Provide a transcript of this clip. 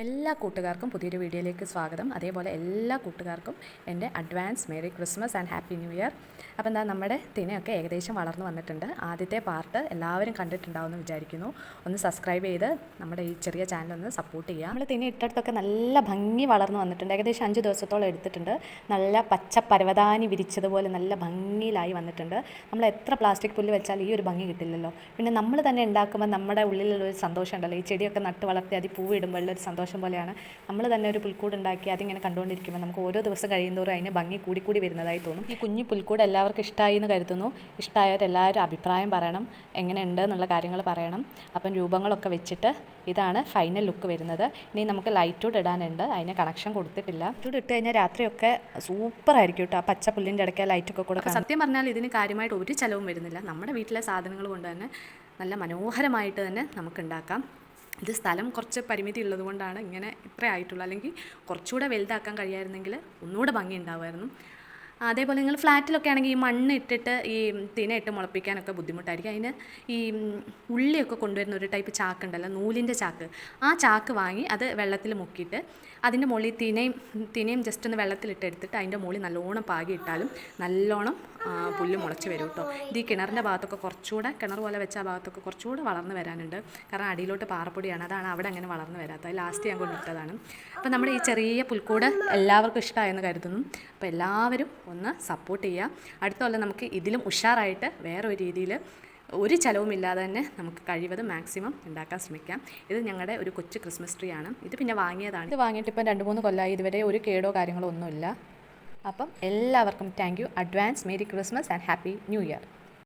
എല്ലാ കൂട്ടുകാർക്കും പുതിയൊരു വീഡിയോയിലേക്ക് സ്വാഗതം. അതേപോലെ എല്ലാ കൂട്ടുകാർക്കും എൻ്റെ advance merry Christmas and happy new year. അപ്പോൾ എന്താ നമ്മുടെ തിനയൊക്കെ ഏകദേശം വളർന്നു വന്നിട്ടുണ്ട്. ആദ്യത്തെ പാർട്ട് എല്ലാവരും കണ്ടിട്ടുണ്ടാവുമെന്ന് വിചാരിക്കുന്നു. ഒന്ന് സബ്സ്ക്രൈബ് ചെയ്ത് നമ്മുടെ ഈ ചെറിയ ചാനൽ ഒന്ന് സപ്പോർട്ട് ചെയ്യുക. നമ്മൾ തിന ഇട്ടടുത്തൊക്കെ നല്ല ഭംഗി വളർന്നു വന്നിട്ടുണ്ട്. ഏകദേശം 5 ദിവസത്തോളം എടുത്തിട്ടുണ്ട്. നല്ല പച്ച പരവതാനി വിരിച്ചതുപോലെ നല്ല ഭംഗിയിലായി വന്നിട്ടുണ്ട്. നമ്മൾ എത്ര പ്ലാസ്റ്റിക് പുല്ല് വെച്ചാൽ ഈ ഒരു ഭംഗി കിട്ടില്ലല്ലോ. പിന്നെ നമ്മൾ തന്നെ ഉണ്ടാക്കുമ്പോൾ നമ്മുടെ ഉള്ളിലുള്ളൊരു സന്തോഷം ഉണ്ടല്ലോ. ഈ ചെടിയൊക്കെ നട്ട് വളർത്തി അതിൽ പൂവിടുമ്പോഴുള്ളൊരു സന്തോഷം പോലെയാണ്. നമ്മൾ തന്നെ ഒരു പുൽക്കൂട് ഉണ്ടാക്കി അതിങ്ങനെ കണ്ടുകൊണ്ടിരിക്കുമ്പോൾ നമുക്ക് ഓരോ ദിവസം കഴിയുന്നതോറും അതിന് ഭംഗി കൂടി വരുന്നതായി തോന്നും. ഈ കുഞ്ഞു പുൽക്കൂട് എല്ലാവർക്കും ഇഷ്ടമായി എന്ന് കരുതുന്നു. ഇഷ്ടമായവരെല്ലാവരും അഭിപ്രായം പറയണം, എങ്ങനെയുണ്ട് എന്നുള്ള കാര്യങ്ങൾ പറയണം. അപ്പം രൂപങ്ങളൊക്കെ വെച്ചിട്ട് ഇതാണ് ഫൈനൽ ലുക്ക് വരുന്നത്. ഇനി നമുക്ക് ലൈറ്റോട് ഇടാനുണ്ട്, അതിന് കണക്ഷൻ കൊടുത്തിട്ടില്ല. ലൈറ്റോട് ഇട്ട് കഴിഞ്ഞാൽ രാത്രിയൊക്കെ സൂപ്പറായിരിക്കും കേട്ടോ. ആ പച്ച പുല്ലിൻ്റെ ഇടയ്ക്ക് ലൈറ്റൊക്കെ കൂടെ. സത്യം പറഞ്ഞാൽ ഇതിന് കാര്യമായിട്ട് ഒരു ചിലവും വരുന്നില്ല. നമ്മുടെ വീട്ടിലെ സാധനങ്ങൾ കൊണ്ട് തന്നെ നല്ല മനോഹരമായിട്ട് തന്നെ നമുക്ക് ഉണ്ടാക്കാം. ഇത് സ്ഥലം കുറച്ച് പരിമിതി ഉള്ളത് കൊണ്ടാണ് ഇങ്ങനെ ഇത്ര ആയിട്ടുള്ളൂ. അല്ലെങ്കിൽ കുറച്ചുകൂടെ വലുതാക്കാൻ കഴിയായിരുന്നെങ്കിൽ ഒന്നുകൂടെ ഭംഗി ഉണ്ടാവുമായിരുന്നു. അതേപോലെ നിങ്ങൾ ഫ്ലാറ്റിലൊക്കെ ആണെങ്കിൽ ഈ മണ്ണ് ഇട്ടിട്ട് ഈ തിന ഇട്ട് മുളപ്പിക്കാനൊക്കെ ബുദ്ധിമുട്ടായിരിക്കും. അതിന് ഈ ഉള്ളിയൊക്കെ കൊണ്ടുവരുന്ന ഒരു ടൈപ്പ് ചാക്ക് ഉണ്ടല്ലോ, നൂലിൻ്റെ ചാക്ക്. ആ ചാക്ക് വാങ്ങി അത് വെള്ളത്തിൽ മുക്കിയിട്ട് അതിൻ്റെ മുകളിൽ തിനയും ജസ്റ്റ് ഒന്ന് വെള്ളത്തിലിട്ട് എടുത്തിട്ട് അതിൻ്റെ മുകളിൽ നല്ലോണം പാകി ഇട്ടാലും നല്ലോണം പുല്ല് മുളച്ച് വരും കേട്ടോ. ഇത് ഈ കിണറിൻ്റെ ഭാഗത്തൊക്കെ കുറച്ചുകൂടെ, കിണർ പോലെ വെച്ച ആ ഭാഗത്തൊക്കെ കുറച്ചുകൂടെ വളർന്ന് വരാനുണ്ട്. കാരണം അടിയിലോട്ട് പാറപ്പൊടിയാണ്, അതാണ് അവിടെ അങ്ങനെ വളർന്ന് വരാത്തത്. ലാസ്റ്റ് ഞാൻ കൊണ്ടിട്ടതാണ്. അപ്പോൾ നമ്മുടെ ഈ ചെറിയ പുൽക്കൂട് എല്ലാവർക്കും ഇഷ്ടമായെന്ന് കരുതുന്നു. അപ്പോൾ എല്ലാവരും ഒന്ന് സപ്പോർട്ട് ചെയ്യുക. അടുത്ത കൊല്ലം നമുക്ക് ഇതിലും ഉഷാറായിട്ട് വേറൊരു രീതിയിൽ ഒരു ചിലവുമില്ലാതെ തന്നെ നമുക്ക് കഴിവതും മാക്സിമം ഉണ്ടാക്കാൻ ശ്രമിക്കാം. ഇത് ഞങ്ങളുടെ ഒരു കൊച്ചു ക്രിസ്മസ് ട്രീ ആണ്. ഇത് പിന്നെ വാങ്ങിയതാണ്. ഇത് വാങ്ങിയിട്ട് ഇപ്പം 2-3 കൊല്ലമായി. ഇതുവരെ ഒരു കേടോ കാര്യങ്ങളോ ഒന്നുമില്ല. അപ്പം എല്ലാവർക്കും thank you. Advance merry Christmas and happy new year.